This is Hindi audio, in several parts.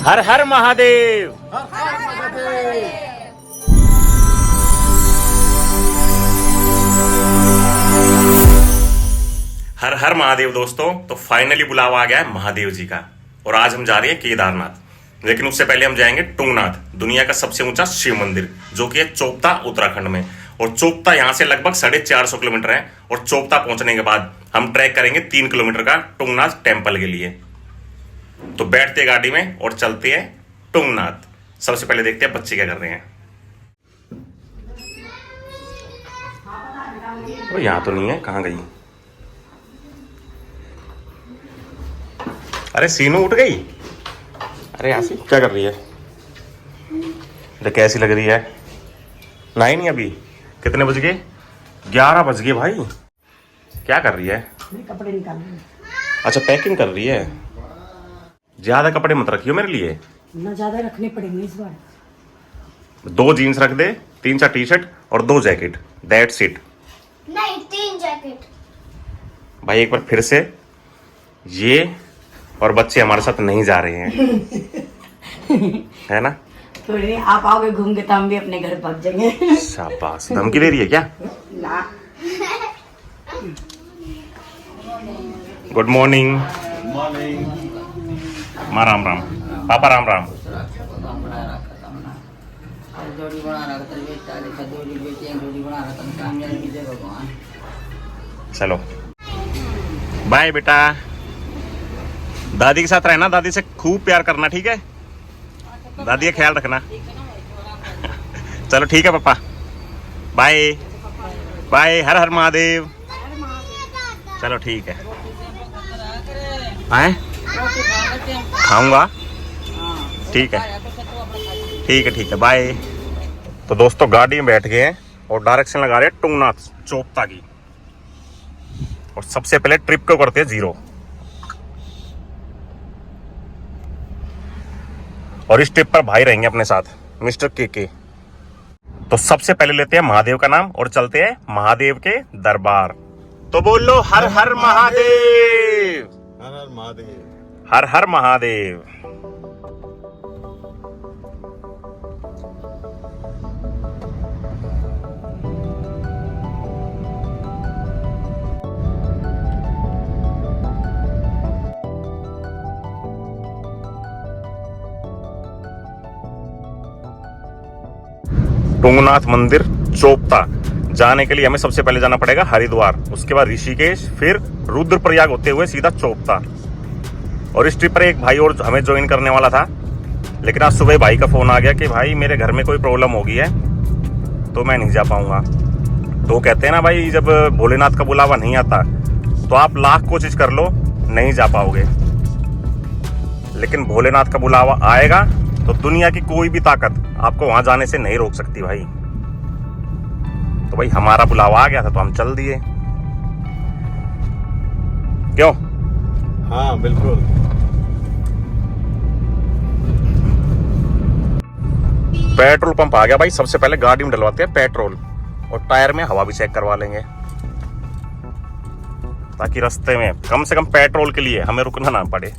हर हर महादेव। हर हर महादेव दोस्तों। तो फाइनली बुलावा आ गया है महादेव जी का और आज हम जा रहे हैं केदारनाथ। लेकिन उससे पहले हम जाएंगे टुंगनाथ, दुनिया का सबसे ऊंचा शिव मंदिर जो कि है चोपता उत्तराखंड में। और चोपता यहाँ से लगभग 450 किलोमीटर है और चोपता पहुंचने के बाद हम ट्रैक करेंगे 3 किलोमीटर का टुंगनाथ टेम्पल के लिए। तो बैठते हैं गाड़ी में और चलते हैं टुंगनाथ। सबसे पहले देखते हैं बच्चे क्या कर रहे हैं। तो यहाँ तो नहीं है, कहाँ गई? अरे सीनू उठ गई। अरे आसी क्या कर रही है? अरे कैसी लग रही है? नहीं अभी कितने बज गए? 11 बज गए भाई। क्या कर रही है? कपड़े निकाल रही है। अच्छा पैकिंग कर रही है। ज्यादा कपड़े मत रखियो मेरे लिए। ना ज्यादा रखने पड़ेंगे इस बार। 2 जीन्स रख दे, 3-4 टी शर्ट और 2 जैकेट, दैट्स इट। नहीं 3 जैकेट। भाई एक बार फिर से, ये और बच्चे हमारे साथ नहीं जा रहे हैं है ना? थोड़ी नहीं आप आओगे घूम के तो हम भी अपने घर भाग जाएंगे। शाबाश। धमकी दे रही है क्या? ना। Good morning. माँ राम राम। पापा राम राम। चलो बाय बेटा। दादी के साथ रहना, दादी से खूब प्यार करना, ठीक है? दादी का ख्याल रखना। चलो ठीक है पापा, बाय बाय। हर हर महादेव। चलो ठीक है। आए खाऊंगा। ठीक है ठीक है बाय। तो दोस्तों गाड़ी में बैठ गए हैं और डायरेक्शन लगा रहे हैं टुंगनाथ चोपता की। और सबसे पहले ट्रिप को करते हैं 0। और इस ट्रिप पर भाई रहेंगे अपने साथ, मिस्टर के। तो सबसे पहले लेते हैं महादेव का नाम और चलते हैं महादेव के दरबार। तो बोलो हर हर महादेव। हर हर महादेव। हर हर महादेव। टुंगनाथ मंदिर चोपता जाने के लिए हमें सबसे पहले जाना पड़ेगा हरिद्वार, उसके बाद ऋषिकेश, फिर रुद्रप्रयाग होते हुए सीधा चोपता। और इस ट्रिप पर एक भाई और हमें ज्वाइन करने वाला था, लेकिन आज सुबह भाई का फोन आ गया कि भाई मेरे घर में कोई प्रॉब्लम हो गई है तो मैं नहीं जा पाऊंगा। तो कहते हैं ना भाई, जब भोलेनाथ का बुलावा नहीं आता तो आप लाख कोशिश कर लो नहीं जा पाओगे, लेकिन भोलेनाथ का बुलावा आएगा तो दुनिया की कोई भी ताकत आपको वहां जाने से नहीं रोक सकती भाई। तो भाई हमारा बुलावा आ गया था तो हम चल दिए। क्यों? हाँ बिल्कुल। पेट्रोल पंप आ गया भाई। सबसे पहले गाड़ी में डलवाते हैं पेट्रोल और टायर में हवा भी चेक करवा लेंगे, ताकि रास्ते में कम से कम पेट्रोल के लिए हमें रुकना ना पड़े।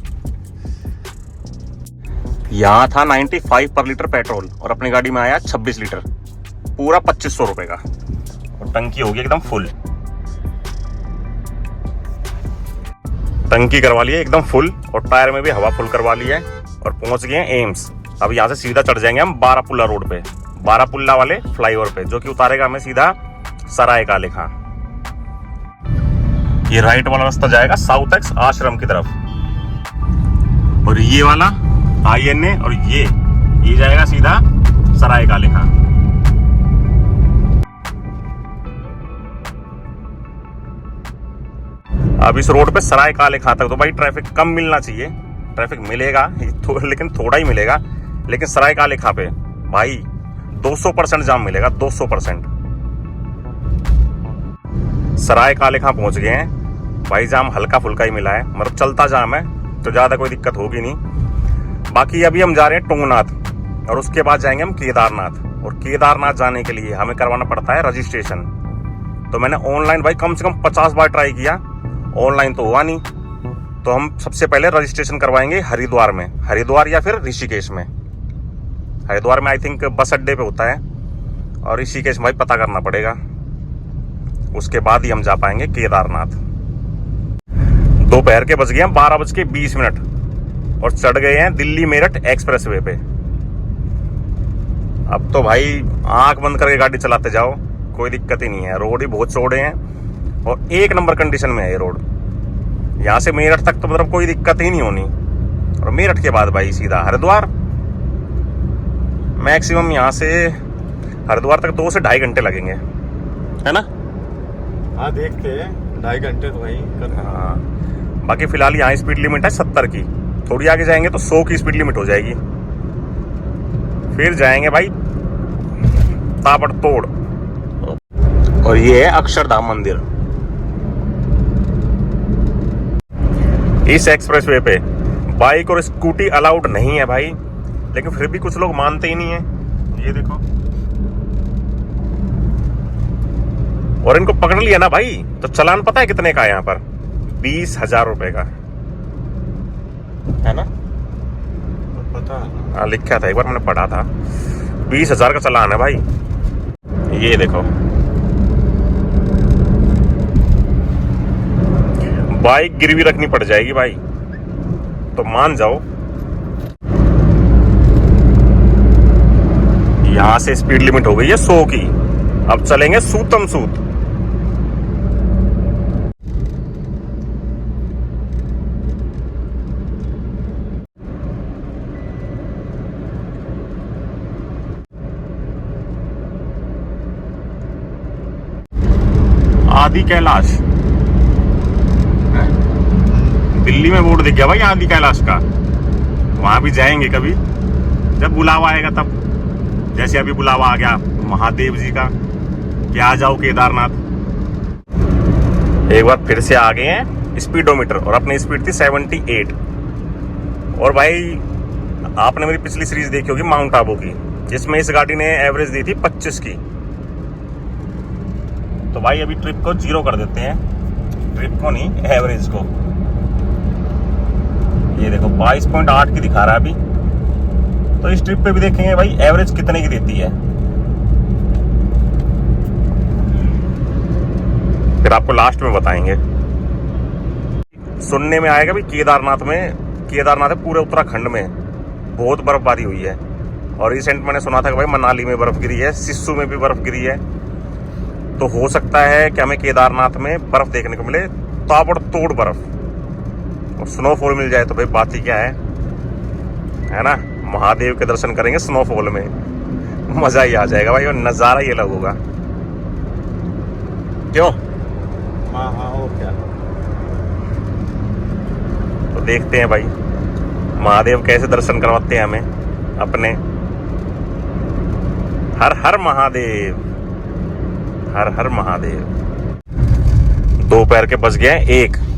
यहाँ था 95 पर लीटर पेट्रोल और अपनी गाड़ी में आया 26 लीटर, पूरा 2500 रुपए का। और टंकी होगी एकदम फुल। टंकी करवा ली है एकदम फुल और टायर में भी हवा फुल करवा ली है और पहुंच गए हैं एम्स। अब यहाँ से सीधा चढ़ जाएंगे हम बारापुल्ला रोड पे, बारापुल्ला वाले फ्लाईओवर पे, जो कि उतारेगा हमें सीधा सराय काले खां। ये राइट वाला रास्ता जाएगा साउथ एक्स आश्रम की तरफ और ये वाला INA और ये जाएगा सीधा सराय काले खां। अब इस रोड पे सराय काले खां तक तो भाई ट्रैफिक कम मिलना चाहिए। ट्रैफिक मिलेगा लेकिन थोड़ा ही मिलेगा, लेकिन सराय काले खां पे भाई 200% जाम मिलेगा, 200%। सराय काले खां पहुंच गए हैं भाई। जाम हल्का फुल्का ही मिला है, मतलब चलता जाम है तो ज्यादा कोई दिक्कत होगी नहीं। बाकी अभी हम जा रहे हैं टुंगनाथ और उसके बाद जाएंगे हम केदारनाथ। और केदारनाथ जाने के लिए हमें करवाना पड़ता है रजिस्ट्रेशन। तो मैंने ऑनलाइन भाई कम से कम 50 बार ट्राई किया, ऑनलाइन तो हुआ नहीं। तो हम सबसे पहले रजिस्ट्रेशन करवाएंगे हरिद्वार में, हरिद्वार या फिर ऋषिकेश में। हरिद्वार में आई थिंक बस अड्डे पे होता है, और ऋषिकेश में भाई पता करना पड़ेगा, उसके बाद ही हम जा पाएंगे केदारनाथ। दोपहर के बज गए हैं 12:20 और चढ़ गए हैं दिल्ली मेरठ एक्सप्रेसवे पे। अब तो भाई आंख बंद करके गाड़ी चलाते जाओ, कोई दिक्कत ही नहीं है। रोड ही बहुत चौड़े हैं और एक नंबर कंडीशन में है ये रोड। यहाँ से मेरठ तक तो मतलब कोई दिक्कत ही नहीं होनी, और मेरठ के बाद भाई सीधा हरिद्वार। मैक्सिमम यहाँ से हरिद्वार तक 2 से 2.5 घंटे लगेंगे, है ना? हाँ देखते हैं, 2.5 घंटे तो वहीं करना। हाँ, बाकी फिलहाल यहाँ स्पीड लिमिट है 70 की, थोड़ी आगे जाएंगे तो 100 की स्पीड लिमिट हो जाएगी। फिर जाएंगे भाई ताबड़तोड़। और ये है अक्षरधाम मंदिर। इस एक्सप्रेसवे पे बाइक और स्कूटी अलाउड नहीं है भाई, लेकिन फिर भी कुछ लोग मानते ही नहीं है। ये देखो, और इनको पकड़ लिया ना भाई तो चालान पता है कितने का है यहाँ पर? 20,000 रुपए का, है ना? पता है। हाँ, लिखा था, एक बार मैंने पढ़ा था 20,000 का चालान है भाई। ये देखो, बाइक गिरवी रखनी पड़ जाएगी भाई, तो मान जाओ। यहां से स्पीड लिमिट हो गई है 100 की, अब चलेंगे सूतम सूत। आदि कैलाश, दिल्ली में बोर्ड दिख गया भाई आदि कैलाश का। वहां भी जाएंगे कभी, जब बुलावा आएगा तब। जैसे अभी बुलावा आ गया महादेव जी का कि आ जाओ केदारनाथ। एक बार फिर से आ गए हैं स्पीडोमीटर, और अपनी स्पीड थी 78। और भाई आपने मेरी पिछली सीरीज देखी होगी माउंट आबू की, जिसमें इस गाड़ी ने एवरेज दी थी 25 की। तो भाई अभी ट्रिप को 0 कर देते हैं, ट्रिप को नहीं, एवरेज को। ये देखो 22.8 की दिखा रहा है अभी, तो इस ट्रिप पे भी देखेंगे भाई एवरेज कितने की देती है। फिर आपको लास्ट में बताएंगे। सुनने में आएगा भाई केदारनाथ है पूरे उत्तराखंड में बहुत बर्फबारी हुई है, और रिसेंट मैंने सुना था कि भाई मनाली में बर्फ गिरी है, सिस्सू में भी बर्फ गिरी है। तो हो सकता है कि हमें केदारनाथ में बर्फ देखने को मिले, ताबड़तोड़ बर्फ, और स्नोफॉल मिल जाए तो भाई बात ही क्या है ना? महादेव के दर्शन करेंगे स्नोफॉल में, मजा ही आ जाएगा भाई, और नजारा ये अलग होगा। क्यों? हाँ हाँ, और क्या। तो देखते हैं भाई महादेव कैसे दर्शन करवाते हैं हमें अपने। हर हर महादेव, हर हर महादेव। दोपहर के बज गए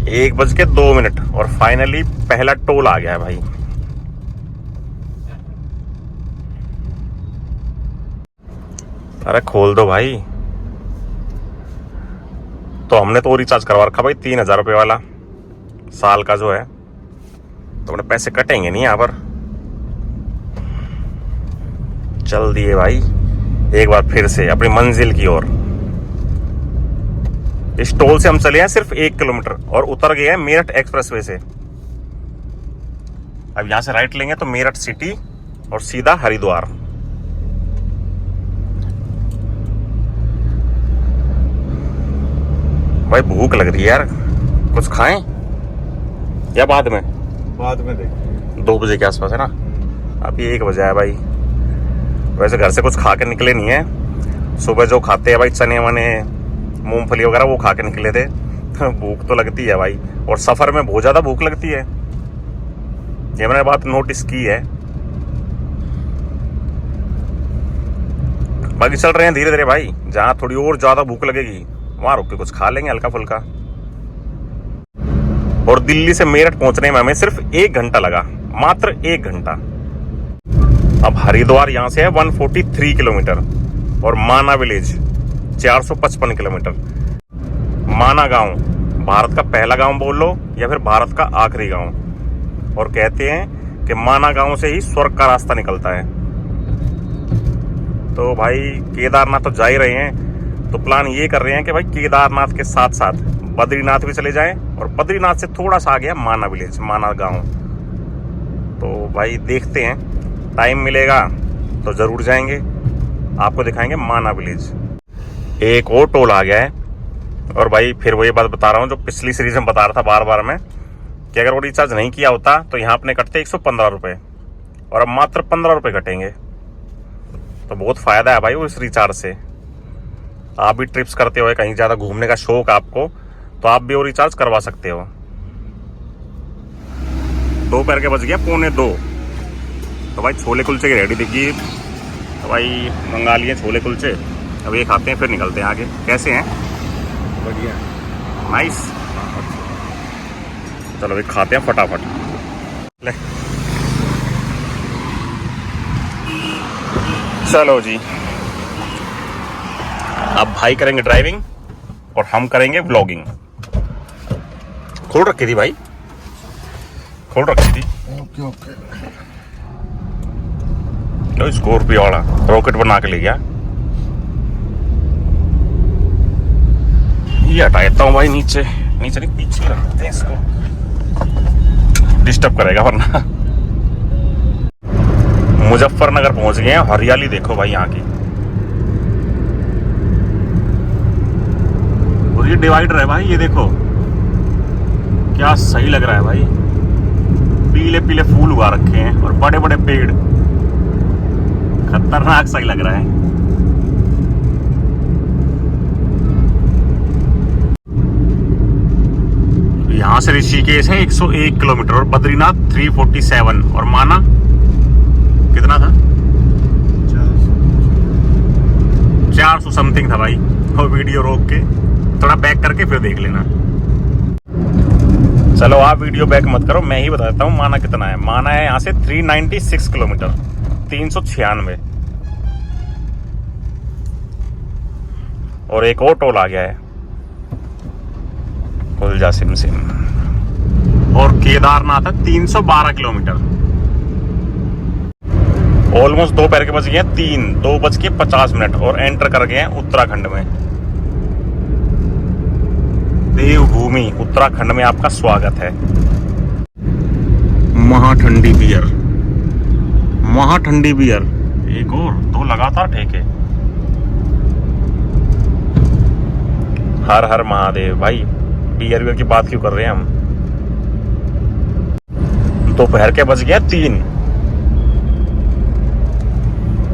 1:02 और फाइनली पहला टोल आ गया है भाई। अरे खोल दो भाई। तो हमने तो रिचार्ज करवा रखा भाई 3,000 रुपये वाला साल का जो है, तो अपने पैसे कटेंगे नहीं यहाँ पर। चल दिए भाई एक बार फिर से अपनी मंजिल की ओर। इस टोल से हम चले हैं सिर्फ 1 किलोमीटर और उतर गए हैं मेरठ एक्सप्रेसवे से। अब यहां से राइट लेंगे तो मेरठ सिटी और सीधा हरिद्वार। भाई भूख लग रही है यार, कुछ खाएं या बाद में? बाद में देखेंगे। 2 बजे के आसपास है ना, अभी 1 बजे है भाई। वैसे घर से कुछ खा के निकले नहीं है, सुबह जो खाते हैं भाई चने वने मूंगफली वगैरह वो खा के निकले थे। भूख तो लगती है भाई, और सफर में बहुत ज्यादा भूख लगती है, ये मैंने बात नोटिस की है। बाकी चल रहे हैं धीरे धीरे भाई, जहां थोड़ी और ज्यादा भूख लगेगी वहां रुक के कुछ खा लेंगे हल्का फुल्का। और दिल्ली से मेरठ पहुंचने में हमें सिर्फ 1 घंटा लगा, मात्र 1 घंटा। अब हरिद्वार यहां से है 143 किलोमीटर और माना विलेज 455 किलोमीटर। माना गांव भारत का पहला गांव बोल लो या फिर भारत का आखिरी गांव। और कहते हैं कि माना गांव से ही स्वर्ग का रास्ता निकलता है। तो भाई केदारनाथ तो जा ही रहे हैं, तो प्लान ये कर रहे हैं कि भाई केदारनाथ के साथ साथ बद्रीनाथ भी चले जाएं, और बद्रीनाथ से थोड़ा सा आ गया माना विलेज, माना गांव। तो भाई देखते हैं, टाइम मिलेगा तो ज़रूर जाएंगे, आपको दिखाएंगे माना विलेज। एक और टोल आ गया है, और भाई फिर वही बात बता रहा हूँ जो पिछली सीरीज में बता रहा था बार बार मैं, कि अगर वो रिचार्ज नहीं किया होता तो यहाँ अपने कटते 115 रुपये, और अब मात्र 15 रुपये कटेंगे। तो बहुत फ़ायदा है भाई वो इस रिचार्ज से। आप भी ट्रिप्स करते हो, कहीं ज़्यादा घूमने का शौक आपको, तो आप भी वो रिचार्ज करवा सकते हो। दोपहर के बज गया 1:45। तो भाई छोले कुलचे की रेडी दिखी, तो भाई मंगा लिए छोले कुलचे। अब ये खाते हैं फिर निकलते हैं आगे। कैसे हैं? बढ़िया। नाइस। चलो भाई खाते हैं फटाफट। ले चलो जी, अब भाई करेंगे ड्राइविंग और हम करेंगे व्लॉगिंग। खोल रखी थी भाई, खोल रखी थी। Okay okay. लो स्कॉर्पियो वाला रॉकेट बना के ले गया। ये हटा देता हूँ भाई, नीचे नीचे नहीं, पीछे रखते हैं इसको, डिस्टर्ब करेगा वरना। मुजफ्फरनगर पहुंच गए हैं। हरियाली देखो भाई यहाँ की। और ये डिवाइडर है भाई, ये देखो क्या सही लग रहा है भाई। पीले पीले फूल उगा रखे हैं और बड़े बड़े पेड़, खतरनाक सही लग रहा है। यहाँ से ऋषिकेश है 101 किलोमीटर, और बद्रीनाथ 347, और माना कितना था? 400 समथिंग था भाई। और वीडियो रोक के थोड़ा बैक करके फिर देख लेना। चलो आप वीडियो बैक मत करो, मैं ही बता देता हूँ माना कितना है। माना है यहाँ से 396 किलोमीटर, 396। और एक और टोल आ गया है, कुलजा सिम सिम। और केदारनाथ है 312 किलोमीटर। ऑलमोस्ट दोपहर के बज गए 2:50 और एंटर कर गए हैं उत्तराखंड में। देवभूमि उत्तराखंड में आपका स्वागत है। महाठंडी बियर, महाठंडी बियर। एक और दो लगातार ठेके। हर हर महादेव। भाई बियर की बात क्यों कर रहे हैं हम? दोपहर के बज गया 3।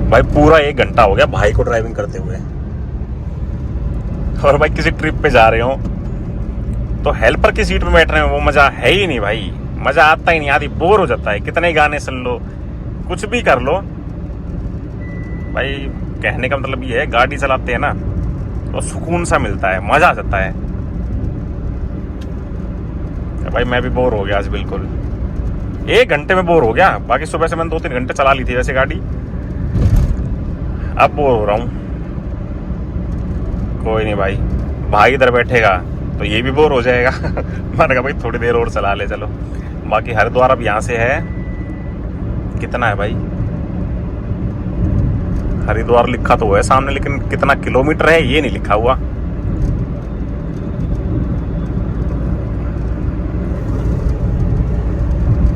भाई पूरा 1 घंटा हो गया भाई को ड्राइविंग करते हुए। और भाई किसी ट्रिप पे जा रहे हो तो हेल्पर की सीट में बैठ रहे हो, वो मजा है ही नहीं भाई। मजा आता ही नहीं, आदि बोर हो जाता है। कितने ही गाने सुन लो, कुछ भी कर लो भाई। कहने का मतलब ये है, गाड़ी चलाते हैं ना तो सुकून सा मिलता है, मजा आ जाता है। भाई मैं भी बोर हो गया आज बिल्कुल। 1 घंटे में बोर हो गया। बाकी सुबह से मैंने 2-3 घंटे चला ली थी वैसे गाड़ी, अब बोर हो रहा हूँ। कोई नहीं भाई, भाई इधर बैठेगा तो ये भी बोर हो जाएगा। मैंने कहा भाई थोड़ी देर और चला ले चलो। बाकी हरिद्वार अब यहाँ से है कितना है भाई? हरिद्वार लिखा तो है सामने, लेकिन कितना किलोमीटर है ये नहीं लिखा हुआ।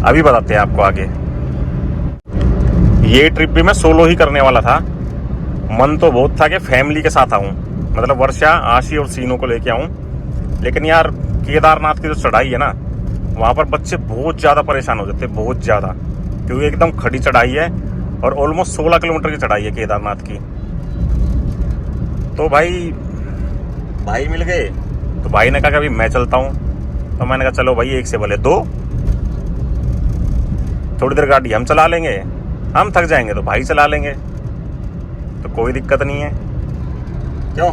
अभी बताते हैं आपको आगे। ये ट्रिप भी मैं सोलो ही करने वाला था। मन तो बहुत था कि फैमिली के साथ आऊं, मतलब वर्षा, आशी और सीनों को लेके आऊं। लेकिन यार केदारनाथ की जो चढ़ाई है ना, वहां पर बच्चे बहुत ज्यादा परेशान हो जाते हैं, बहुत ज्यादा, क्योंकि एकदम खड़ी चढ़ाई है और ऑलमोस्ट 16 किलोमीटर की चढ़ाई है केदारनाथ की। तो भाई मिल गए, तो भाई ने कहा कि अभी मैं चलता हूं। तो मैंने कहा चलो भाई, 1 से भले 2, थोड़ी देर गाड़ी हम चला लेंगे, हम थक जाएंगे तो भाई चला लेंगे, तो कोई दिक्कत नहीं है। क्यों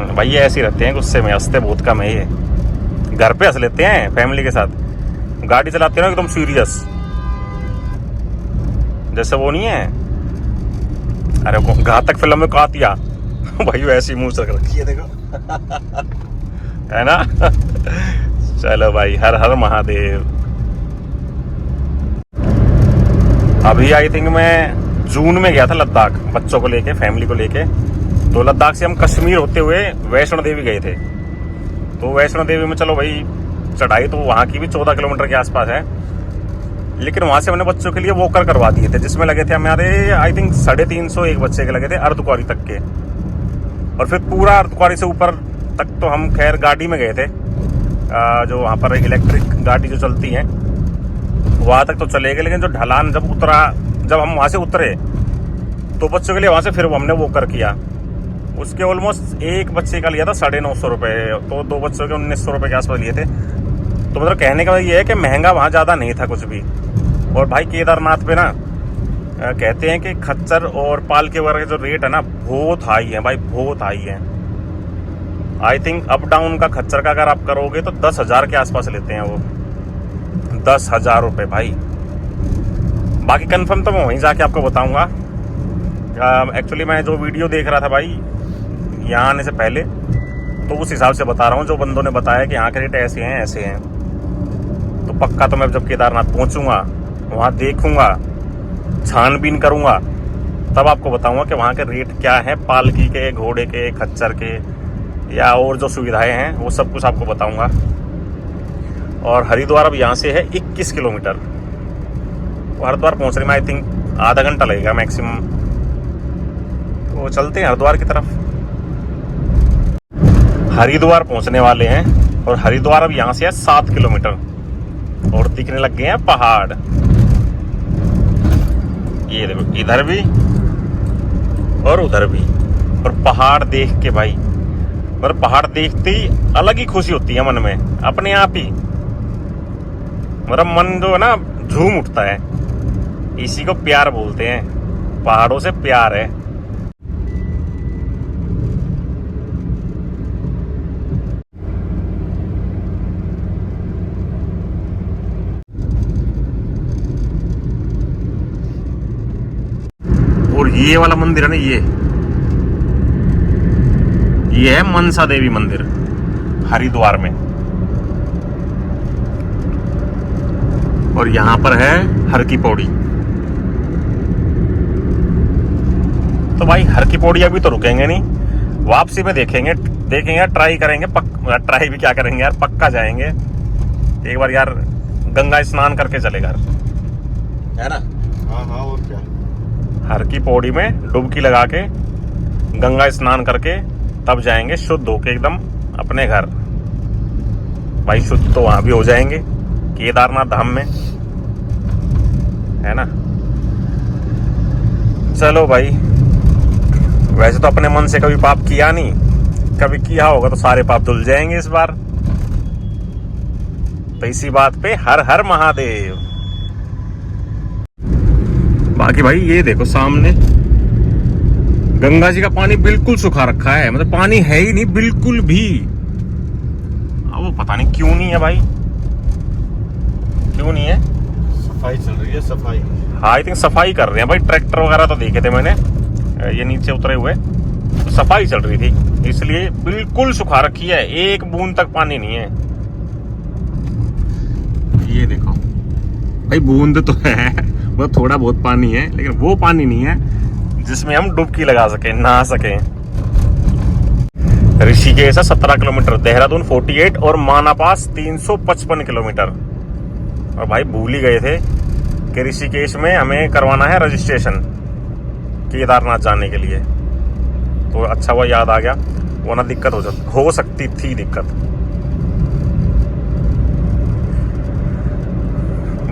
भाई? ये ऐसे ही रहते हैं, गुस्से में हंसते बहुत कम है ये। घर पे हंस लेते हैं फैमिली के साथ, गाड़ी चलाते हैं एकदम सीरियस, जैसे वो नहीं है, अरे घातक फिल्म में कातिया। भाई वो ऐसी मुंह से रखी है देखो। है ना। चलो भाई, हर हर महादेव। अभी आई थिंक मैं जून में गया था लद्दाख, बच्चों को लेके, फैमिली को लेके। तो लद्दाख से हम कश्मीर होते हुए वैष्णो देवी गए थे। तो वैष्णो देवी में चलो भाई चढ़ाई तो वहाँ की भी 14 किलोमीटर के आसपास है, लेकिन वहाँ से हमने बच्चों के लिए वॉकर करवा दिए थे, जिसमें लगे थे हमारे आई थिंक 350 एक बच्चे के लगे थे अर्धकुंवारी तक के। और फिर पूरा अर्धकुंवारी से ऊपर तक तो हम खैर गाड़ी में गए थे, जो वहाँ पर इलेक्ट्रिक गाड़ी जो चलती हैं वहाँ तक तो चले गए, लेकिन जो ढलान जब हम वहाँ से उतरे तो बच्चों के लिए वहाँ से फिर हमने वॉकर किया। उसके ऑलमोस्ट एक बच्चे का लिया था 950 रुपये, तो 2 बच्चों के 1900 रुपये के आसपास लिए थे। तो मतलब कहने का ये है कि महंगा वहाँ ज़्यादा नहीं था कुछ भी। और भाई केदारनाथ पे ना कहते हैं कि खच्चर और पालकी वगैरह के जो रेट है ना बहुत हाई है भाई, बहुत हाई है। आई थिंक अप डाउन का खच्चर का अगर आप करोगे तो 10,000 के आसपास लेते हैं वो, 10,000 रुपये भाई। बाकी कंफर्म तो मैं वहीं जाके आपको बताऊंगा। एक्चुअली मैं जो वीडियो देख रहा था भाई यहाँ आने से पहले, तो उस हिसाब से बता रहा हूँ। जो बंदों ने बताया कि यहाँ के रेट ऐसे हैं ऐसे हैं, तो पक्का तो मैं जब केदारनाथ पहुँचूँगा, वहाँ देखूँगा, छानबीन करूँगा, तब आपको बताऊँगा कि वहाँ के रेट क्या है, पालकी के, घोड़े के, खच्चर के, या और जो सुविधाएं हैं वो सब कुछ आपको बताऊँगा। और हरिद्वार अब यहाँ से है 21 किलोमीटर। हरिद्वार पहुँचने में आई थिंक आधा घंटा लगेगा मैक्सिमम। तो चलते हैं हरिद्वार की तरफ। हरिद्वार पहुँचने वाले हैं, और हरिद्वार अब यहाँ से है 7 किलोमीटर, और दिखने लग गए हैं पहाड़। ये देखो, इधर भी और उधर भी, और पहाड़ देख के भाई, और पहाड़ देखते ही अलग ही खुशी होती है मन में, अपने आप ही। मतलब मन जो है ना झूम उठता है। इसी को प्यार बोलते हैं, पहाड़ों से प्यार है। और ये वाला मंदिर है ना, ये है मनसा देवी मंदिर हरिद्वार में। और यहां पर है हर की पौड़ी। तो भाई हर की पौड़ी अभी तो रुकेंगे नहीं, वापसी में देखेंगे, ट्राई करेंगे, ट्राई भी क्या करेंगे यार, पक्का जाएंगे एक बार यार, गंगा स्नान करके चले घर, है ना। हाँ और क्या, हर की पौड़ी में डुबकी लगा के गंगा स्नान करके तब जाएंगे शुद्ध होके एकदम अपने घर। भाई शुद्ध तो वहां भी हो जाएंगे केदारनाथ धाम में, है ना। चलो भाई, वैसे तो अपने मन से कभी पाप किया नहीं, कभी किया होगा तो सारे पाप धुल जाएंगे इस बार। तो इसी बात पे हर हर महादेव। बाकी भाई ये देखो सामने गंगा जी का पानी बिल्कुल सुखा रखा है, मतलब पानी है ही नहीं बिल्कुल भी। अब वो पता नहीं क्यों नहीं है भाई, क्यों नहीं है। सफाई चल रही है, सफाई। हाँ आई थिंक सफाई कर रहे हैं भाई, ट्रैक्टर वगैरह तो देखे थे मैंने, ये नीचे उतरे हुए, तो सफाई चल रही थी, इसलिए बिल्कुल सुखा रखी है, एक बूंद तक पानी नहीं है। ये देखो भाई, बूंद तो है, वो थोड़ा बहुत पानी है, लेकिन वो पानी नहीं है जिसमें हम डुबकी लगा सके, नहा सके। ऋषिकेश 17 किलोमीटर, देहरादून 48 और मानापास 355 किलोमीटर। और भाई भूल ही गए थे कि ऋषिकेश में हमें करवाना है रजिस्ट्रेशन केदारनाथ जाने के लिए। तो अच्छा हुआ याद आ गया, वरना दिक्कत हो सकती थी दिक्कत।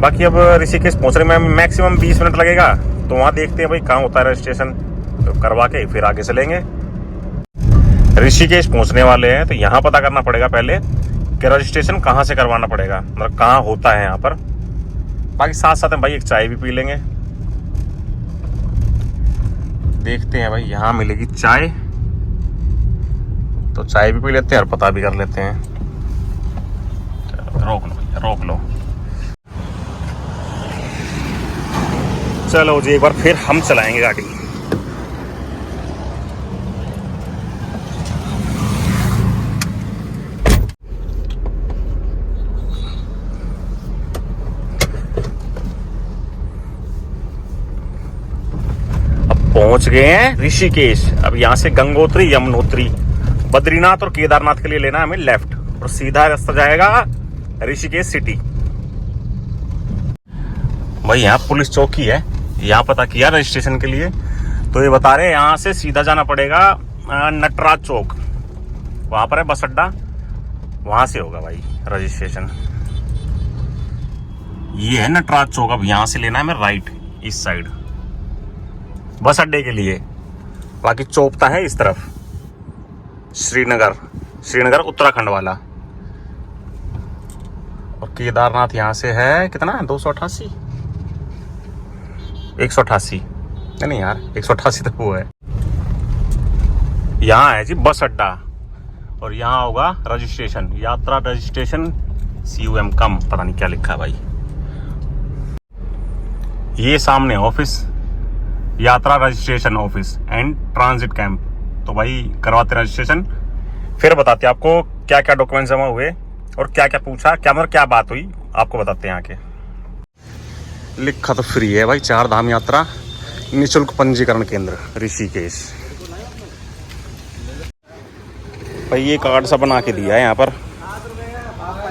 बाकी अब ऋषिकेश पहुंचने में मैक्सिमम 20 मिनट लगेगा, तो वहां देखते हैं भाई कहाँ होता है रजिस्ट्रेशन, तो करवा के फिर आगे चलेंगे। ऋषिकेश पहुंचने वाले हैं, तो यहाँ पता करना पड़ेगा पहले कि रजिस्ट्रेशन कहाँ से करवाना पड़ेगा, मतलब कहाँ होता है यहाँ पर। बाकी साथ साथ में भाई एक चाय भी पी लेंगे, देखते हैं भाई यहाँ मिलेगी चाय, तो चाय भी पी लेते हैं और पता भी कर लेते हैं। रोक लो भैया, रोक लो। चलो जी, एक बार फिर हम चलाएंगे गाड़ी। पहुंच गए हैं ऋषिकेश। अब यहाँ से गंगोत्री, यमुनोत्री, बद्रीनाथ और केदारनाथ के लिए लेना है हमें लेफ्ट और सीधा रास्ता जाएगा ऋषिकेश सिटी। भाई यहाँ पुलिस चौकी है, यहाँ पता किया रजिस्ट्रेशन के लिए, तो ये बता रहे हैं यहाँ से सीधा जाना पड़ेगा नटराज चौक, वहां पर है बस अड्डा, वहां से होगा भाई रजिस्ट्रेशन। ये है नटराज चौक। अब यहां से लेना है हमें राइट इस साइड बस अड्डे के लिए। बाकी चोपता है इस तरफ श्रीनगर उत्तराखंड वाला। और केदारनाथ यहां से है कितना, 288 188 नहीं यार 188 तो वो है। यहाँ है जी बस अड्डा और यहाँ होगा रजिस्ट्रेशन, यात्रा रजिस्ट्रेशन CUM कम, पता नहीं क्या लिखा है भाई। ये सामने ऑफिस, यात्रा registration office and transit camp. तो भाई करवाते रजिस्ट्रेशन, फिर बताते आपको क्या क्या डॉक्यूमेंट जमा हुए और क्या क्या पूछा, क्या मतलब क्या बात हुई, आपको बताते हैं आके। लिखा तो फ्री है भाई, 4 धाम यात्रा निःशुल्क पंजीकरण केंद्र ऋषिकेश। भाई ये कार्ड सा बना के दिया है यहाँ पर,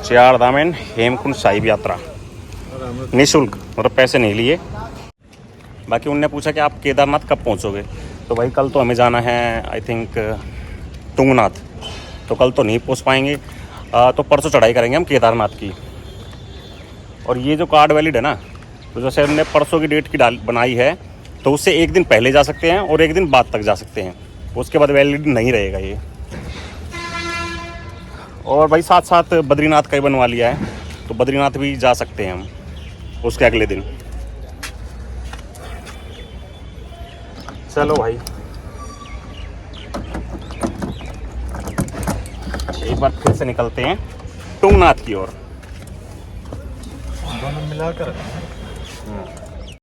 4 धाम एंड हेमकुंड साहिब यात्रा निःशुल्क, मतलब पैसे नहीं लिए। बाकी उनने पूछा कि आप केदारनाथ कब पहुँचोगे, तो भाई कल तो हमें जाना है आई थिंक तुंगनाथ, तो कल तो नहीं पहुँच पाएंगे, तो परसों चढ़ाई करेंगे हम केदारनाथ की। और ये जो कार्ड वैलिड है ना, तो जैसे हमने परसों की डेट की बनाई है, तो उससे एक दिन पहले जा सकते हैं और एक दिन बाद तक जा सकते हैं, उसके बाद वैलिड नहीं रहेगा ये। और भाई साथ साथ बद्रीनाथ का ही बनवा लिया है, तो बद्रीनाथ भी जा सकते हैं हम उसके अगले दिन। चलो भाई एक बार फिर से निकलते हैं तुंगनाथ की ओर। दोनों मिलाकर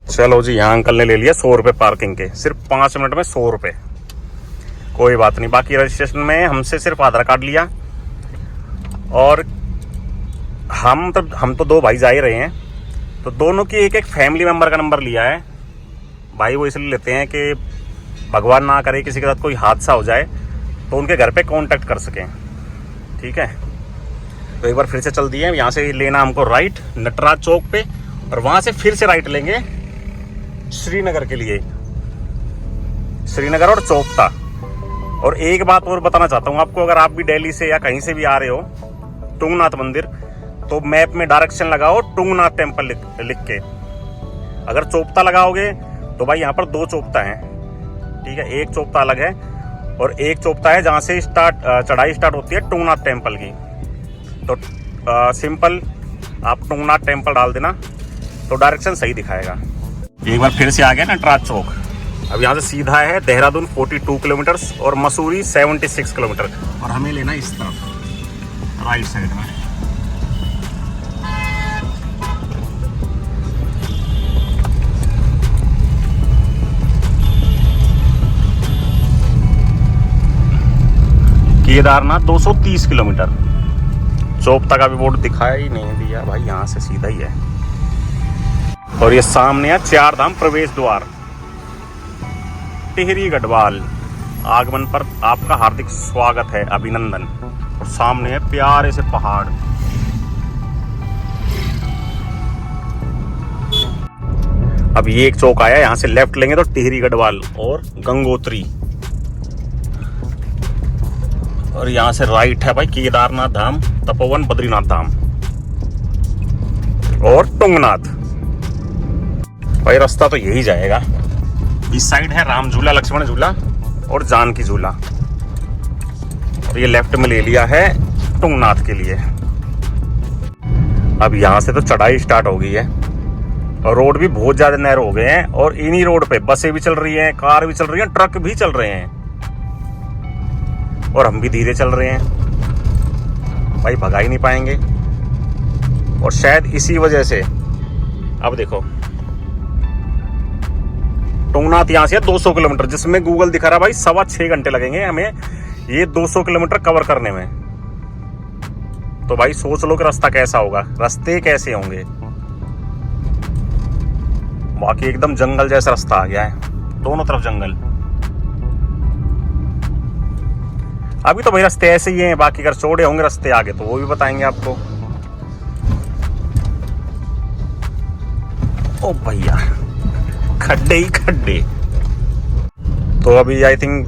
चलो जी, यहाँ अंकल ने ले लिया 100 रुपये पार्किंग के, सिर्फ 5 मिनट में 100 रुपये, कोई बात नहीं। बाकी रजिस्ट्रेशन में हमसे सिर्फ आधार कार्ड लिया और हम तो 2 भाई जा ही रहे हैं, तो दोनों की एक फैमिली मेंबर का नंबर लिया है भाई। वो इसलिए लेते हैं कि भगवान ना करे किसी के साथ कोई हादसा हो जाए तो उनके घर पे कांटेक्ट कर सकें, ठीक है। तो एक बार फिर से चल दिए, यहाँ से लेना हमको राइट नटराज चौक पे और वहां से फिर से राइट लेंगे श्रीनगर के लिए, श्रीनगर और चोपता। और एक बात और बताना चाहता हूँ आपको, अगर आप भी दिल्ली से या कहीं से भी आ रहे हो तुंगनाथ मंदिर, तो मैप में डायरेक्शन लगाओ तुंगनाथ टेम्पल लिख के। अगर चोपता लगाओगे तो भाई यहाँ पर 2 चोपता हैं, ठीक है। एक चोपता अलग है और एक चोपता है जहाँ से चढ़ाई स्टार्ट होती है तुंगनाथ टेम्पल की। तो सिंपल आप तुंगनाथ टेम्पल डाल देना तो डायरेक्शन सही दिखाएगा। एक बार फिर से आ गया नटराज चौक। अब यहाँ से सीधा है देहरादून 42 किलोमीटर और मसूरी 76 किलोमीटर, और हमें लेना इस तरफ राइट साइड में। केदारनाथ 230 किलोमीटर, चोपता का भी बोर्ड दिखाया ही नहीं दिया भाई, यहाँ से सीधा ही है। और ये सामने है 4 धाम प्रवेश द्वार टिहरी गढ़वाल। आगमन पर आपका हार्दिक स्वागत है, अभिनंदन। और सामने है प्यारे से पहाड़। अब ये एक चौक आया, यहाँ से लेफ्ट लेंगे तो टिहरी गढ़वाल और गंगोत्री, और यहाँ से राइट है भाई केदारनाथ धाम, तपोवन, बद्रीनाथ धाम और तुंगनाथ। भाई रास्ता तो यही जाएगा। इस साइड है राम झूला, लक्ष्मण झूला और जानकी झूला, और ये लेफ्ट में ले लिया है तुंगनाथ के लिए। अब यहाँ से तो चढ़ाई स्टार्ट हो गई है और रोड भी बहुत ज्यादा नैरो हो गए हैं, और इन्हीं रोड पे बसें भी चल रही हैं, कार भी चल रही हैं, ट्रक भी चल रहे हैं, और हम भी धीरे चल रहे हैं भाई, भगा ही नहीं पाएंगे। और शायद इसी वजह से अब देखो तुंगनाथ यहाँ से 200 किलोमीटर, जिसमें गूगल दिखा रहा भाई 6.25 घंटे लगेंगे हमें ये 200 किलोमीटर कवर करने में। तो भाई सोच लो कि रास्ता कैसा होगा, रास्ते कैसे होंगे। बाकी एकदम जंगल जैसा रास्ता आ गया है। दोनों तरफ जंगल। अभी तो भाई रास्ते ऐसे ही हैं, बाकी अगर चौड़े होंगे रास्ते आगे तो वो भी बताएंगे आपको। ओ भैया खड्डे ही खड्डे। तो अभी आई थिंक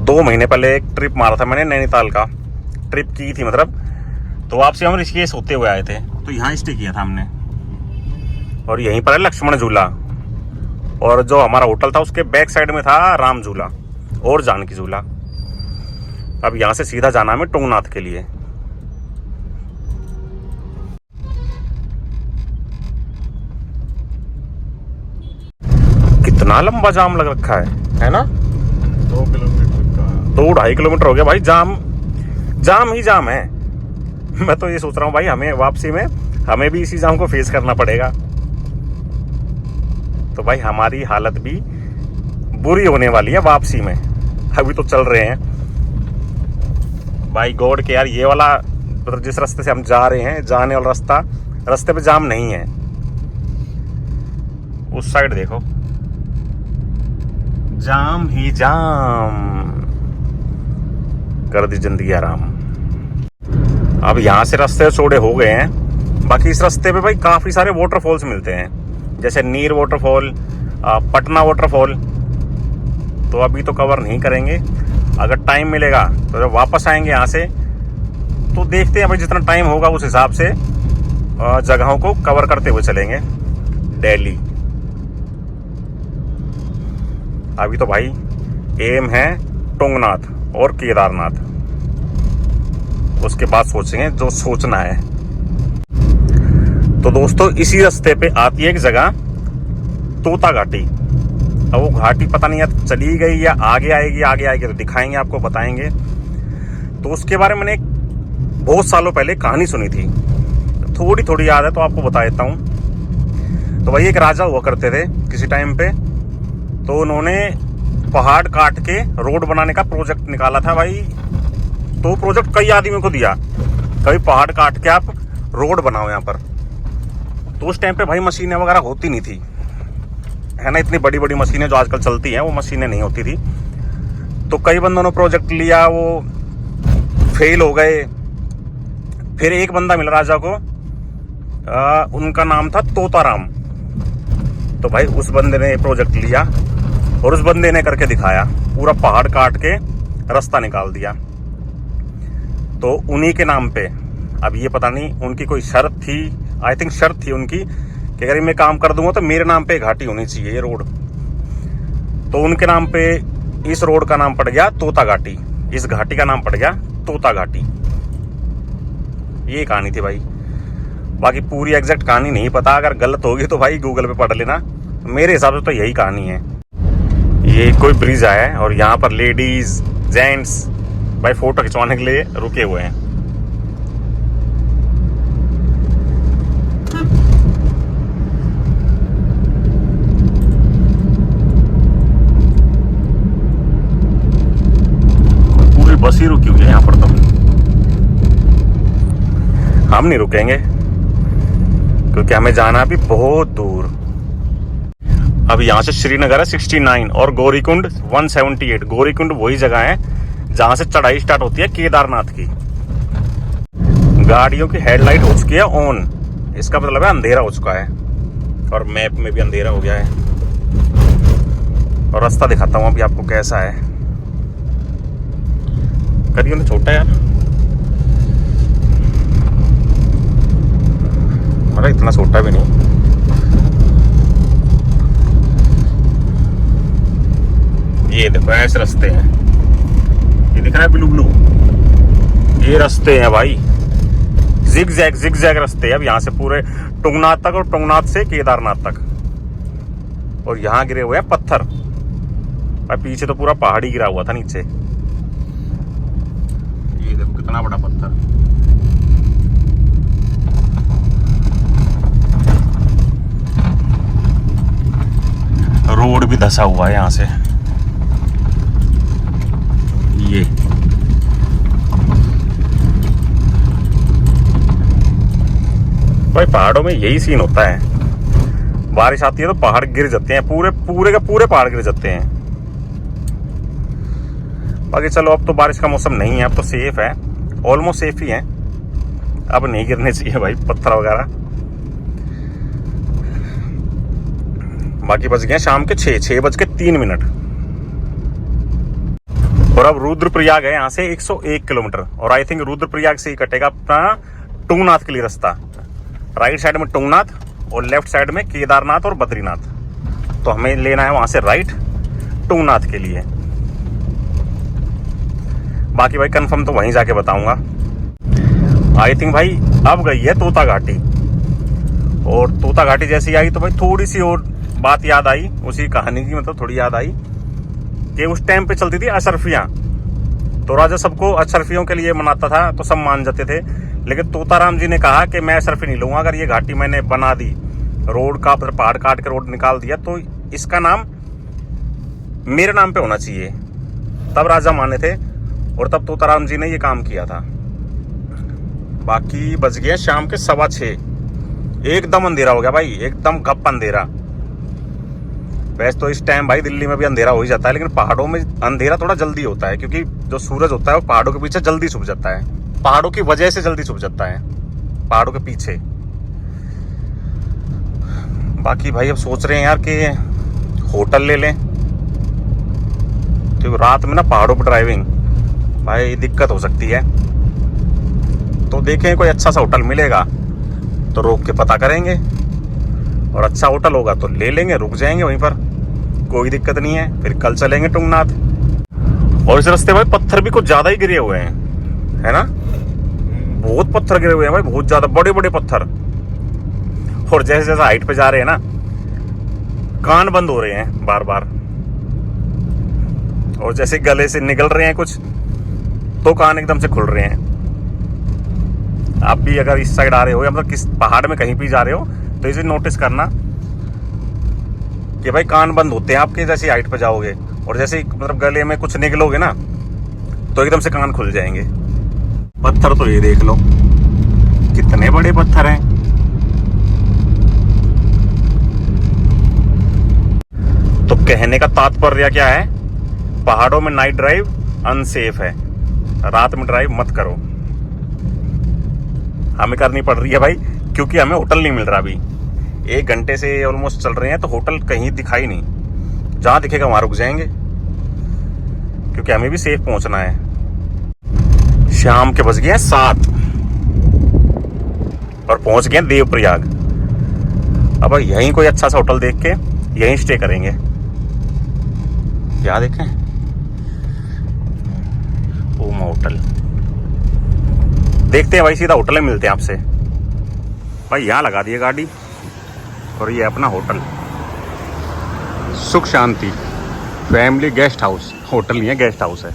2 महीने पहले एक ट्रिप मारा था मैंने, नैनीताल का ट्रिप की थी मतलब। तो वापसी हम ऋषिकेश होते हुए आए थे, तो यहाँ स्टे किया था हमने। और यहीं पर है लक्ष्मण झूला, और जो हमारा होटल था उसके बैक साइड में था राम झूला और जानकी झूला। अब यहाँ से सीधा जाना हमें टुंगनाथ के लिए। कितना लंबा जाम लग रखा है ना? 2 किलोमीटर का, 2-2.5 किलोमीटर हो गया भाई। जाम ही जाम है। मैं तो ये सोच रहा हूँ भाई, हमें वापसी में हमें भी इसी जाम को फेस करना पड़ेगा। तो भाई हमारी हालत भी बुरी होने वाली है वापसी में। अभी तो चल रहे हैं भाई गॉड के यार, ये वाला मतलब जिस रास्ते से हम जा रहे हैं, जाने वाला रास्ते पे जाम नहीं है। उस साइड देखो जाम ही जाम कर दी जिंदगी आराम। अब यहाँ से रास्ते चौड़े हो गए हैं। बाकी इस रास्ते पे भाई काफी सारे वाटरफॉल्स मिलते हैं, जैसे नीर वाटरफॉल, पटना वाटरफॉल। तो अभी तो कवर नहीं करेंगे, अगर टाइम मिलेगा तो जब वापस आएंगे यहाँ से तो देखते हैं भाई, जितना टाइम होगा उस हिसाब से जगहों को कवर करते हुए चलेंगे दिल्ली। अभी तो भाई एम है टुंगनाथ और केदारनाथ, उसके बाद सोचेंगे जो सोचना है। तो दोस्तों इसी रास्ते पे आती है एक जगह तोता घाटी। अब वो घाटी पता नहीं यार चली गई या आगे आएगी तो दिखाएंगे आपको, बताएंगे। तो उसके बारे में मैंने बहुत सालों पहले कहानी सुनी थी, थोड़ी थोड़ी याद है तो आपको बता देता हूँ। तो भाई एक राजा हुआ करते थे किसी टाइम पे, तो उन्होंने पहाड़ काट के रोड बनाने का प्रोजेक्ट निकाला था भाई। तो प्रोजेक्ट कई आदमियों को दिया, कभी पहाड़ काट के आप रोड बनाओ यहाँ पर। तो उस टाइम पे भाई मशीनें वगैरह होती नहीं थी, है ना, इतनी बड़ी बड़ी मशीनें जो आजकल चलती हैं वो मशीनें नहीं होती थी। तो कई बंदों ने प्रोजेक्ट लिया, वो फेल हो गए। फिर एक बंदा मिला राजा को, उनका नाम था तोताराम। तो भाई उस बंदे ने प्रोजेक्ट लिया और उस बंदे ने करके दिखाया, पूरा पहाड़ काट के रास्ता निकाल दिया। तो उन्हीं के नाम पे, अब ये पता नहीं उनकी कोई शर्त थी, आई थिंक शर्त थी उनकी कि अगर मैं काम कर दूंगा तो मेरे नाम पे घाटी होनी चाहिए ये रोड। तो उनके नाम पे इस रोड का नाम पड़ गया तोता घाटी, इस घाटी का नाम पड़ गया तोता घाटी। ये कहानी थी भाई, बाकी पूरी एग्जैक्ट कहानी नहीं पता, अगर गलत होगी तो भाई गूगल पे पढ़ लेना। मेरे हिसाब से तो यही कहानी है। ये कोई ब्रिज आया है और यहाँ पर लेडीज जेंट्स भाई फोटो खिंचवाने के लिए रुके हुए हैं। पूरी बस ही रुकी हुई है यहाँ पर, तो हम नहीं रुकेंगे क्योंकि हमें जाना भी बहुत दूर। अब यहाँ से श्रीनगर है 69 और गौरीकुंड 178। गौरीकुंड वही जगह है जहां से चढ़ाई स्टार्ट होती है केदारनाथ की। गाड़ियों की हेडलाइट हो चुकी है ऑन, इसका मतलब है अंधेरा हो चुका है और मैप में भी अंधेरा हो गया है। और रास्ता दिखाता हूँ अभी आपको कैसा है। करियो ना छोटा यार, मतलब इतना छोटा भी नहीं। ये देखो ऐसे रास्ते हैं, ये दिख रहा है ब्लू ब्लू, ये रास्ते हैं भाई, जिग जैग रास्ते हैं। अब यहाँ से पूरे टुंगनाथ तक और टुंगनाथ से केदारनाथ तक। और यहाँ गिरे हुए हैं पत्थर, और पीछे तो पूरा पहाड़ी गिरा हुआ था नीचे। ये देखो कितना बड़ा पत्थर। रोड भी धसा हुआ है यहाँ से। ये भाई पहाड़ों में यही सीन होता है, बारिश आती है तो पहाड़ गिर जाते हैं, पूरे पूरे के पूरे पहाड़ गिर जाते हैं। बाकी चलो अब तो बारिश का मौसम नहीं है, अब तो सेफ है, ऑलमोस्ट सेफ ही है। अब नहीं गिरने चाहिए भाई पत्थर वगैरह। बाकी बज गए शाम के 6:03। और अब रुद्रप्रयाग है यहाँ से 101 किलोमीटर, और आई थिंक रुद्रप्रयाग से ही कटेगा अपना तुंगनाथ के लिए रास्ता। राइट साइड में तुंगनाथ और लेफ्ट साइड में केदारनाथ और बद्रीनाथ। तो हमें लेना है वहां से राइट तुंगनाथ के लिए। बाकी भाई कंफर्म तो वहीं जाके बताऊंगा। आई थिंक भाई अब गई है तोता घाटी, और तोता घाटी जैसी आई तो भाई थोड़ी सी और बात याद आई उसी कहानी की, मतलब थोड़ी याद आई कि उस टाइम पे चलती थी अशरफियां। तो राजा सबको अशरफियों के लिए मनाता था, तो सब मान जाते थे। लेकिन तोताराम जी ने कहा कि मैं अशरफी नहीं लूंगा, अगर ये घाटी मैंने बना दी, रोड का पहाड़ काट के रोड निकाल दिया, तो इसका नाम मेरे नाम पे होना चाहिए। तब राजा माने थे, और तब तोताराम जी ने ये काम किया था। बाकी बज गया शाम के 6:15, एकदम अंधेरा हो गया भाई, एकदम घप अंधेरा। वैसे तो इस टाइम भाई दिल्ली में भी अंधेरा हो ही जाता है, लेकिन पहाड़ों में अंधेरा थोड़ा जल्दी होता है, क्योंकि जो सूरज होता है वो पहाड़ों के पीछे जल्दी छुप जाता है, पहाड़ों की वजह से जल्दी छुप जाता है, पहाड़ों के पीछे। बाकी भाई अब सोच रहे हैं यार कि होटल ले लें, तो रात में ना पहाड़ों पर ड्राइविंग भाई दिक्कत हो सकती है। तो देखें कोई अच्छा सा होटल मिलेगा तो रोक के पता करेंगे, और अच्छा होटल होगा तो ले लेंगे, रुक जाएंगे वहीं पर, कोई दिक्कत नहीं है। फिर कल चलेंगे तुंगनाथ। और इस रास्ते भाई पत्थर भी कुछ ज्यादा ही गिरे हुए हैं, है ना, बहुत पत्थर गिरे हुए हैं भाई, बहुत ज्यादा बड़े बड़े पत्थर। और जैसे जैसे हाइट पे जा रहे हैं ना, कान बंद हो रहे हैं बार बार, और जैसे गले से निकल रहे हैं कुछ, तो कान एकदम से खुल रहे हैं। आप भी अगर इस साइड आ रहे हो या मतलब किस पहाड़ में कहीं भी जा रहे हो, तो इसे नोटिस करना कि भाई कान बंद होते हैं आपके जैसे हाइट पे जाओगे, और जैसे मतलब गले में कुछ निकलोगे ना, तो एकदम से कान खुल जाएंगे। पत्थर तो ये देख लो कितने बड़े पत्थर हैं। तो कहने का तात्पर्य क्या है, पहाड़ों में नाइट ड्राइव अनसेफ है, रात में ड्राइव मत करो। हमें करनी पड़ रही है भाई, क्योंकि हमें होटल नहीं मिल रहा अभी, 1 घंटे से ऑलमोस्ट चल रहे हैं, तो होटल कहीं दिखाई नहीं। जहां दिखेगा वहां रुक जाएंगे, क्योंकि हमें भी सेफ पहुंचना है। शाम के बज गए 7 और पहुंच गए देवप्रयाग। अब यहीं कोई अच्छा सा होटल देख के यहीं स्टे करेंगे। क्या देखें, ओम होटल देखते हैं भाई, सीधा होटल में मिलते हैं आपसे। भाई यहाँ लगा दिए गाड़ी, और ये अपना होटल सुख शांति फैमिली गेस्ट हाउस, होटल नहीं है गेस्ट हाउस है।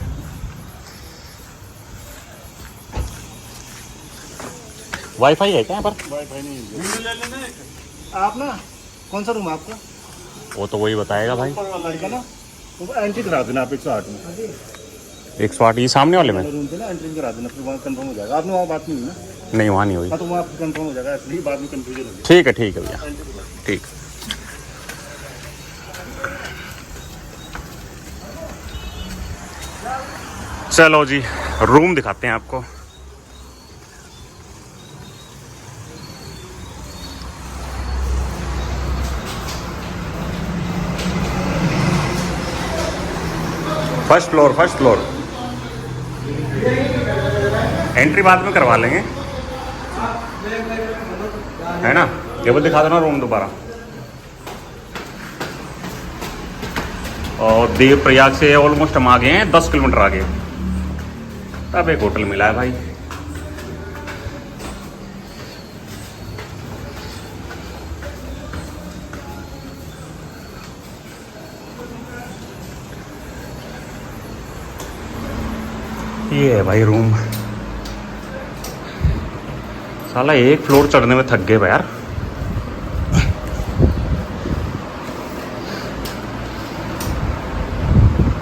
वाईफाई है क्या यहाँ पर? वाईफाई नहीं है। आप ना कौन सा रूम है आपका? वो तो वही बताएगा भाई। ना तो एंट्री करा देना आप 108 में। 108 ये सामने वाले में रूम थे ना, एंट्री करा देना, फिर वहाँ कंफर्म हो जाएगा। आपने वहाँ बात नहीं हुई ना? नहीं, वहाँ नहीं हुई। हाँ तो वहाँ कंफर्म हो जाएगा, इसलिए बाद में कंफ्यूजन होगी। ठीक है भैया, ठीक। चलो जी रूम दिखाते हैं आपको। First floor. एंट्री बाद में करवा लेंगे, है ना। टेबल दिखा दो ना रूम दोबारा। और देवप्रयाग से ऑलमोस्ट हम आ गए हैं 10 किलोमीटर आगे, तब एक होटल मिला है भाई। ये है भाई रूम। साला एक फ्लोर चढ़ने में थक गए यार।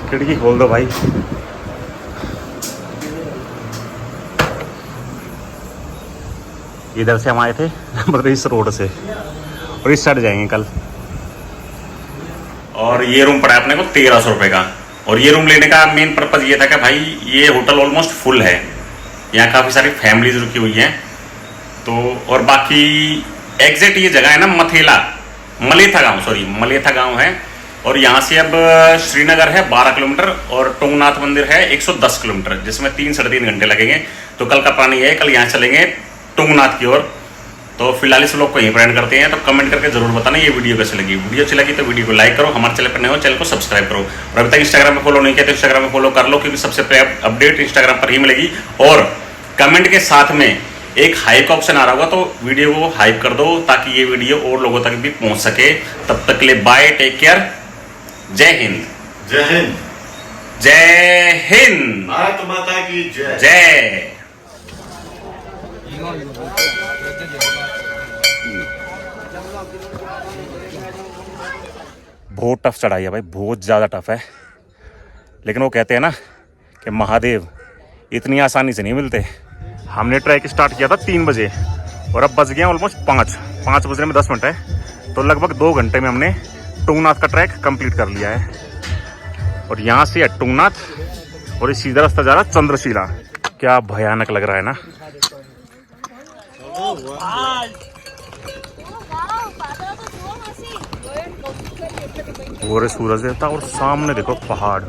खिड़की खोल दो भाई। इधर से हम आए थे मतलब इस रोड से, और इस साइड जाएंगे कल। और ये रूम पड़ा है अपने को 1300 रुपये का। और ये रूम लेने का मेन पर्पज ये था कि भाई ये होटल ऑलमोस्ट फुल है, यहाँ काफ़ी सारी फैमिलीज रुकी हुई हैं। तो और बाकी एग्जैक्ट ये जगह है ना मलेथा गांव है। और यहाँ से अब श्रीनगर है 12 किलोमीटर और टुंगनाथ मंदिर है 110 किलोमीटर, जिसमें 3-3.5 घंटे लगेंगे। तो कल का प्लान ये है, कल यहाँ चलेंगे टुंगनाथ की ओर। तो फिलहाल इस लोग को यहीं पर एंड करते हैं। तो कमेंट करके जरूर बताना ये वीडियो कैसे लगी। वीडियो अच्छी लगी तो वीडियो को लाइक करो, हमारे चैनल पर नए हो चैनल को सब्सक्राइब करो। और अभी तक इंस्टाग्राम में फॉलो नहीं किया तो इंस्टाग्राम में फॉलो कर लो, क्योंकि सबसे पहले अपडेट इंस्टाग्राम पर ही मिलेगी। और कमेंट के साथ में एक हाइप का ऑप्शन आ रहा होगा, तो वीडियो को हाइप कर दो ताकि ये वीडियो और लोगों तक भी पहुंच सके। तब तक के लिए बाय, टेक केयर, जय हिंद। जय हिंद। जय हिंद। भारत माता की जय। जय। बहुत टफ चढ़ाई है भाई, बहुत ज़्यादा टफ है। लेकिन वो कहते हैं ना कि महादेव इतनी आसानी से नहीं मिलते। हमने ट्रैक स्टार्ट किया था 3 बजे और अब बज गया ऑलमोस्ट 5 बजने में 10 मिनट है। तो लगभग 2 घंटे में हमने टुंगनाथ का ट्रैक कंप्लीट कर लिया है। और यहाँ से है टुंगनाथ और ये सीधा रास्ता जा रहा है चंद्रशिला। क्या भयानक लग रहा है ना। वो सूरज देवता और सामने देखो पहाड़।